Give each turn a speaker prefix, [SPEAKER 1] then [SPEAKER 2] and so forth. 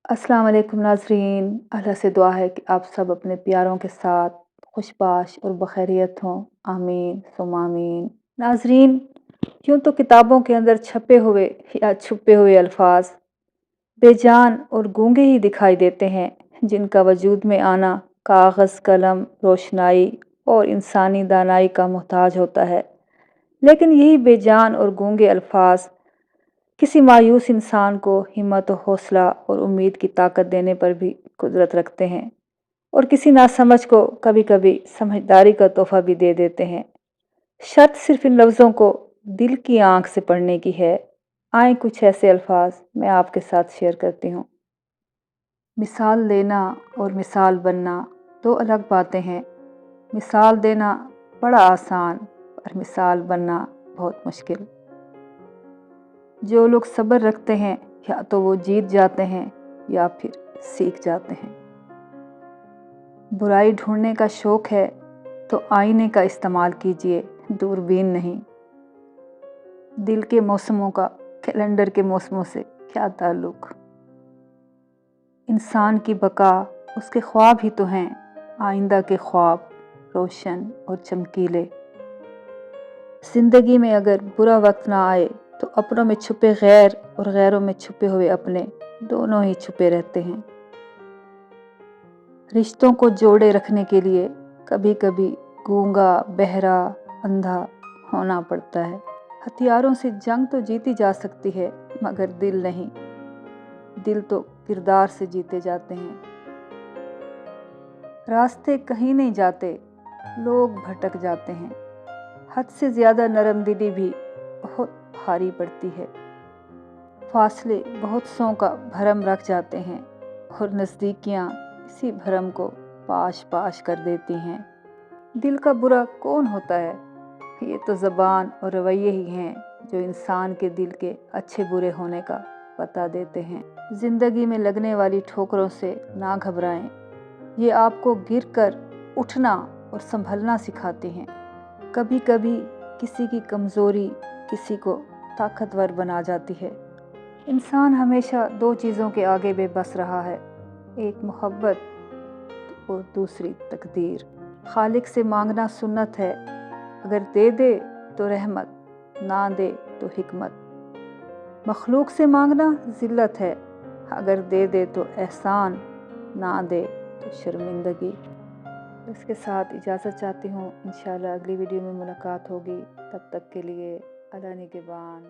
[SPEAKER 1] अस्सलाम वालेकुम नाज़रीन। अल्लाह से दुआ है कि आप सब अपने प्यारों के साथ खुशबाश और बखैरियत हों। आमीन सुम्मा आमीन। नाज़रीन, यूँ तो किताबों के अंदर छपे हुए या छुपे हुए अल्फाज बेजान और गूंगे ही दिखाई देते हैं, जिनका वजूद में आना कागज़, कलम, रोशनाई और इंसानी दानाई का मोहताज होता है। लेकिन यही बेजान और गूंगे अल्फाज किसी मायूस इंसान को हिम्मत और हौसला और उम्मीद की ताकत देने पर भी कुदरत रखते हैं, और किसी नासमझ को कभी कभी समझदारी का तोहफा भी दे देते हैं। शर्त सिर्फ इन लफ्ज़ों को दिल की आंख से पढ़ने की है। आए कुछ ऐसे अल्फाज मैं आपके साथ शेयर करती हूँ। मिसाल लेना और मिसाल बनना दो अलग बातें हैं। मिसाल देना बड़ा आसान, पर मिसाल बनना बहुत मुश्किल। जो लोग सब्र रखते हैं या तो वो जीत जाते हैं या फिर सीख जाते हैं। बुराई ढूंढने का शौक है तो आईने का इस्तेमाल कीजिए, दूरबीन नहीं। दिल के मौसमों का कैलेंडर के मौसमों से क्या ताल्लुक। इंसान की बका उसके ख्वाब ही तो हैं, आइंदा के ख्वाब रोशन और चमकीले। जिंदगी में अगर बुरा वक्त ना आए तो अपनों में छुपे गैर और गैरों में छुपे हुए अपने दोनों ही छुपे रहते हैं। रिश्तों को जोड़े रखने के लिए कभी कभी गूंगा, बहरा, अंधा होना पड़ता है। हथियारों से जंग तो जीती जा सकती है, मगर दिल नहीं। दिल तो किरदार से जीते जाते हैं। रास्ते कहीं नहीं जाते, लोग भटक जाते हैं। हद से ज़्यादा नरम दिली भी बहुत भारी पड़ती है। फासले बहुत सौ का भरम रख जाते हैं, और नज़दीकियाँ इसी भरम को पाश पाश कर देती हैं। दिल का बुरा कौन होता है? ये तो ज़बान और रवैये ही हैं जो इंसान के दिल के अच्छे बुरे होने का पता देते हैं। ज़िंदगी में लगने वाली ठोकरों से ना घबराएं, ये आपको गिर कर उठना और संभलना सिखाती हैं। कभी कभी किसी की कमज़ोरी किसी को ताकतवर बना जाती है। इंसान हमेशा दो चीज़ों के आगे बेबस रहा है, एक मोहब्बत और दूसरी तकदीर। खालिक से मांगना सुन्नत है, अगर दे दे तो रहमत, ना दे तो हिकमत। मखलूक से मांगना ज़िल्लत है, अगर दे दे तो एहसान, ना दे तो शर्मिंदगी। इसके साथ इजाज़त चाहती हूँ। इंशाल्लाह अगली वीडियो में मुलाकात होगी। तब तक के लिए अल्लाह निगहबान।